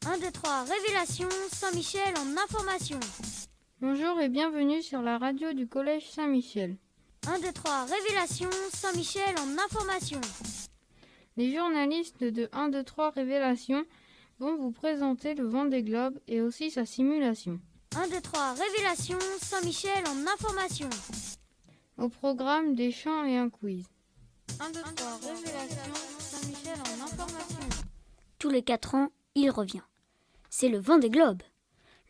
1, 2, 3, Révélation, Saint-Michel en information. Bonjour et bienvenue sur la radio du Collège Saint-Michel. 1, 2, 3, Révélation, Saint-Michel en information. Les journalistes de 1, 2, 3 Révélation vont vous présenter le Vendée Globe et aussi sa simulation. 1, 2, 3, Révélation, Saint-Michel en information. Au programme des chants et un quiz. 1, 2, 3 Révélation, Saint-Michel en information. Tous les 4 ans, il revient. C'est le Vendée Globe.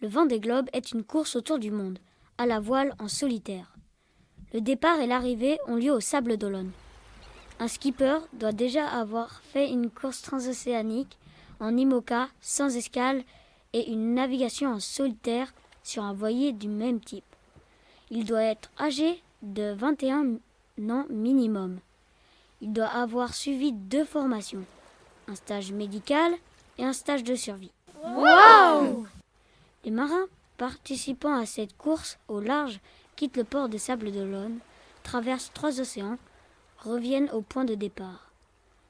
Le Vendée Globe est une course autour du monde, à la voile en solitaire. Le départ et l'arrivée ont lieu aux Sables d'Olonne. Un skipper doit déjà avoir fait une course transocéanique en IMOCA sans escale et une navigation en solitaire sur un voilier du même type. Il doit être âgé de 21 ans minimum. Il doit avoir suivi 2 formations, un stage médical et un stage de survie. Wow! Les marins participant à cette course au large quittent le port des Sables d'Olonne, traversent 3 océans, reviennent au point de départ.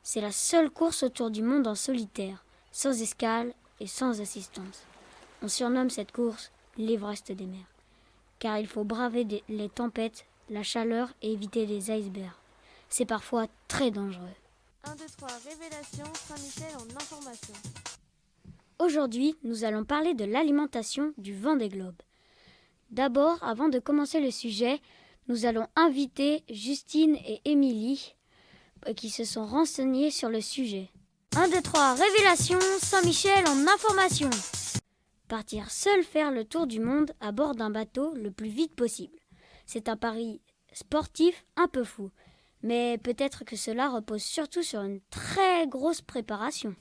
C'est la seule course autour du monde en solitaire, sans escale et sans assistance. On surnomme cette course l'Everest des mers, car il faut braver les tempêtes, la chaleur et éviter les icebergs. C'est parfois très dangereux. 1, 2, 3, Révélation, Saint-Michel en information. Aujourd'hui, nous allons parler de l'alimentation du Vendée Globe. D'abord, avant de commencer le sujet, nous allons inviter Justine et Émilie qui se sont renseignées sur le sujet. 1, 2, 3, Révélation, Saint-Michel en information. Partir seul faire le tour du monde à bord d'un bateau le plus vite possible. C'est un pari sportif un peu fou, mais peut-être que cela repose surtout sur une très grosse préparation.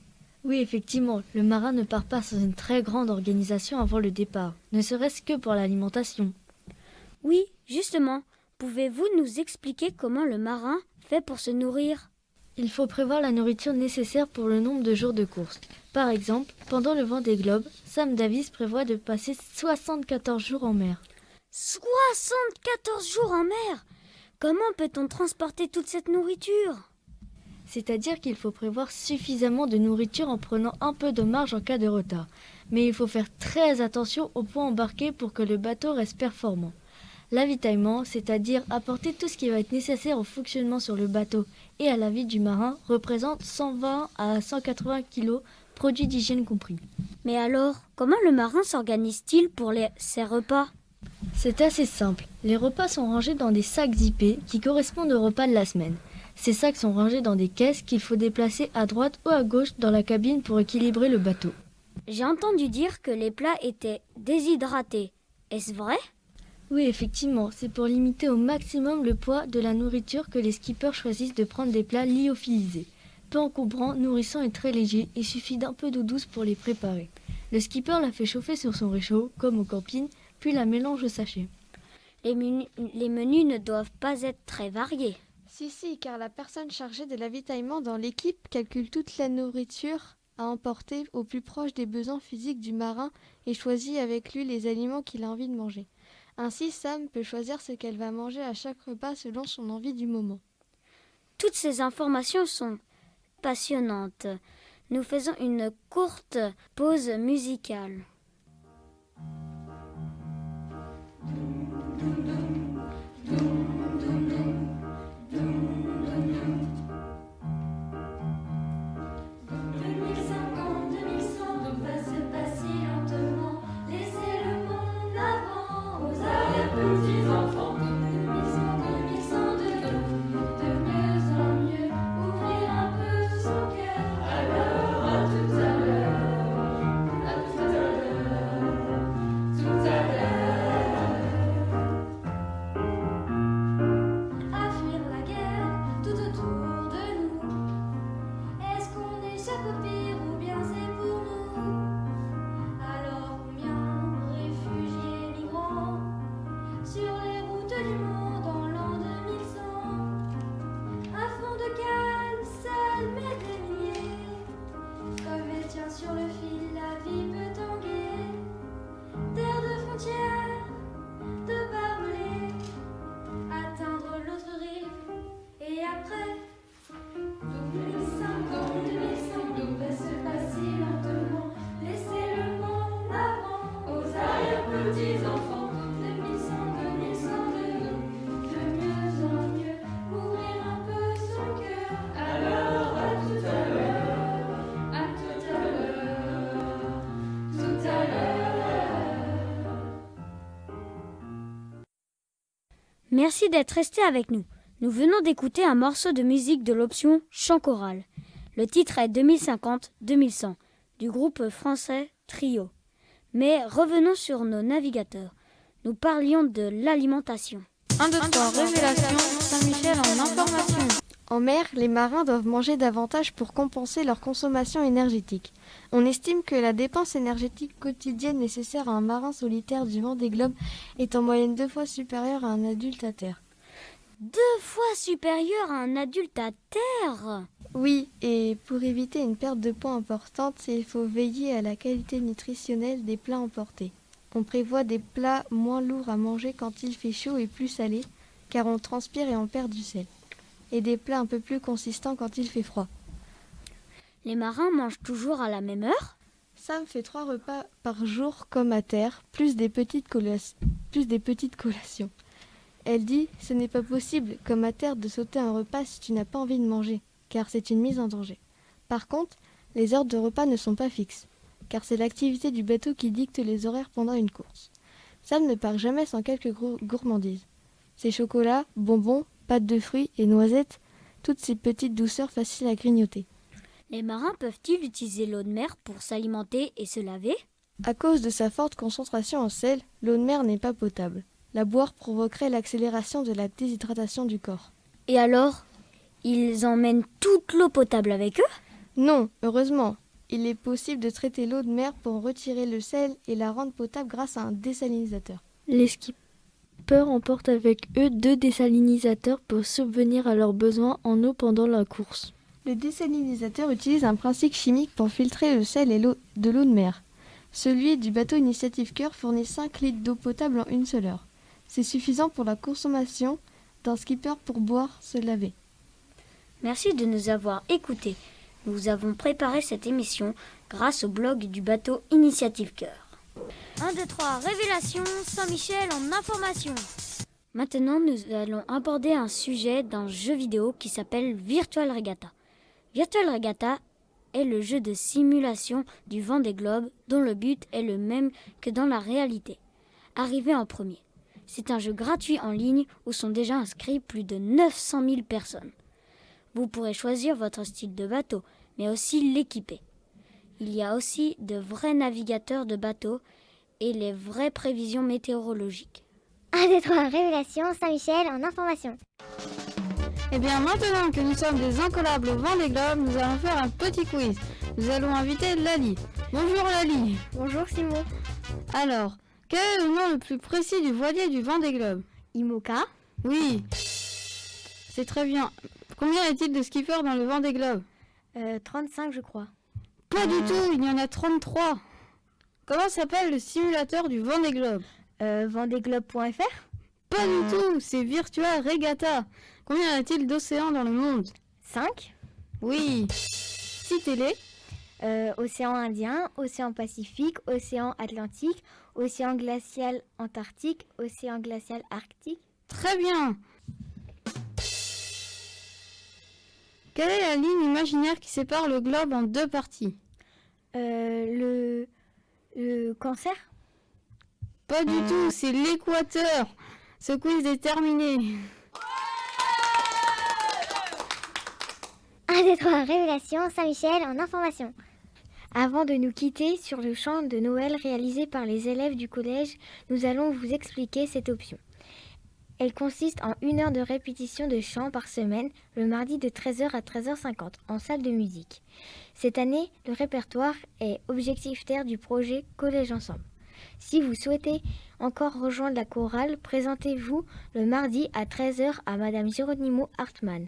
Oui, effectivement, le marin ne part pas sans une très grande organisation avant le départ, ne serait-ce que pour l'alimentation. Oui, justement, pouvez-vous nous expliquer comment le marin fait pour se nourrir ? Il faut prévoir la nourriture nécessaire pour le nombre de jours de course. Par exemple, pendant le Vendée Globe, Sam Davis prévoit de passer 74 jours en mer. 74 jours en mer ! Comment peut-on transporter toute cette nourriture ? C'est-à-dire qu'il faut prévoir suffisamment de nourriture en prenant un peu de marge en cas de retard. Mais il faut faire très attention aux poids embarqués pour que le bateau reste performant. L'avitaillement, c'est-à-dire apporter tout ce qui va être nécessaire au fonctionnement sur le bateau et à la vie du marin, représente 120 à 180 kg, produits d'hygiène compris. Mais alors, comment le marin s'organise-t-il pour ses repas ? C'est assez simple. Les repas sont rangés dans des sacs zippés qui correspondent aux repas de la semaine. Ces sacs sont rangés dans des caisses qu'il faut déplacer à droite ou à gauche dans la cabine pour équilibrer le bateau. J'ai entendu dire que les plats étaient déshydratés. Est-ce vrai ? Oui, effectivement, c'est pour limiter au maximum le poids de la nourriture que les skippers choisissent de prendre des plats lyophilisés. Peu encombrants, nourrissants et très légers, il suffit d'un peu d'eau douce pour les préparer. Le skipper la fait chauffer sur son réchaud, comme au camping, puis la mélange au sachet. Les menus ne doivent pas être très variés. Si, car la personne chargée de l'avitaillement dans l'équipe calcule toute la nourriture à emporter au plus proche des besoins physiques du marin et choisit avec lui les aliments qu'il a envie de manger. Ainsi, Sam peut choisir ce qu'elle va manger à chaque repas selon son envie du moment. Toutes ces informations sont passionnantes. Nous faisons une courte pause musicale. À tout à l'heure. Merci d'être resté avec nous. Nous venons d'écouter un morceau de musique de l'option Chant choral. Le titre est 2050-2100 du groupe français Trio. Mais revenons sur nos navigateurs. Nous parlions de l'alimentation. 1, 2, 3, révélation, Saint-Michel en information. En mer, les marins doivent manger davantage pour compenser leur consommation énergétique. On estime que la dépense énergétique quotidienne nécessaire à un marin solitaire du Vendée Globe est en moyenne 2 fois supérieure à un adulte à terre. 2 fois supérieur à un adulte à terre. Oui, et pour éviter une perte de poids importante, il faut veiller à la qualité nutritionnelle des plats emportés. On prévoit des plats moins lourds à manger quand il fait chaud et plus salés, car on transpire et on perd du sel. Et des plats un peu plus consistants quand il fait froid. Les marins mangent toujours à la même heure? Sam fait 3 repas par jour comme à terre, plus des petites collations. Elle dit « Ce n'est pas possible, comme à terre, de sauter un repas si tu n'as pas envie de manger, car c'est une mise en danger. Par contre, les heures de repas ne sont pas fixes, car c'est l'activité du bateau qui dicte les horaires pendant une course. Sam ne part jamais sans quelques gourmandises. Ses chocolats, bonbons, pâtes de fruits et noisettes, toutes ces petites douceurs faciles à grignoter. Les marins peuvent-ils utiliser l'eau de mer pour s'alimenter et se laver? À cause de sa forte concentration en sel, l'eau de mer n'est pas potable. La boire provoquerait l'accélération de la déshydratation du corps. Et alors, ils emmènent toute l'eau potable avec eux? Non, heureusement. Il est possible de traiter l'eau de mer pour en retirer le sel et la rendre potable grâce à un désalinisateur. Les skippers emportent avec eux 2 désalinisateurs pour subvenir à leurs besoins en eau pendant la course. Le désalinisateur utilise un principe chimique pour filtrer le sel et l'eau de mer. Celui du bateau Initiative Cœur fournit 5 litres d'eau potable en une seule heure. C'est suffisant pour la consommation d'un skipper pour boire, se laver. Merci de nous avoir écoutés. Nous avons préparé cette émission grâce au blog du bateau Initiative Cœur. 1, 2, 3, révélation, Saint-Michel en information. Maintenant, nous allons aborder un sujet d'un jeu vidéo qui s'appelle Virtual Regatta. Virtual Regatta est le jeu de simulation du Vendée Globe dont le but est le même que dans la réalité. Arriver en premier. C'est un jeu gratuit en ligne où sont déjà inscrits plus de 900 000 personnes. Vous pourrez choisir votre style de bateau, mais aussi l'équiper. Il y a aussi de vrais navigateurs de bateaux et les vraies prévisions météorologiques. 1, 2, 3, révélation, Saint-Michel en information. Eh bien, maintenant que nous sommes des incollables au Vendée Globe, nous allons faire un petit quiz. Nous allons inviter Lali. Bonjour Lali. Bonjour Simon. Alors, quel est le nom le plus précis du voilier du Vendée Globe? Imoca. Oui, c'est très bien. Combien y a-t-il de skippers dans le Vendée Globe? 35 je crois. Pas du tout, il y en a 33. Comment s'appelle le simulateur du Vendée Globe? Vendéeglobe.fr. Pas du tout, c'est Virtual Regatta. Combien y a-t-il d'océans dans le monde? 5. Oui, citez-les. Océan Indien, Océan Pacifique, Océan Atlantique, Océan glacial Antarctique, Océan glacial Arctique. Très bien. Quelle est la ligne imaginaire qui sépare le globe en 2 parties? Le cancer. Pas du tout, c'est l'équateur. Ce quiz est terminé. 1, 2, 3, révélation, Saint-Michel en information. Avant de nous quitter sur le chant de Noël réalisé par les élèves du collège, nous allons vous expliquer cette option. Elle consiste en 1 heure de répétition de chant par semaine, le mardi de 13h à 13h50, en salle de musique. Cette année, le répertoire est objectif-terre du projet Collège Ensemble. Si vous souhaitez encore rejoindre la chorale, présentez-vous le mardi à 13h à Madame Geronimo Hartmann.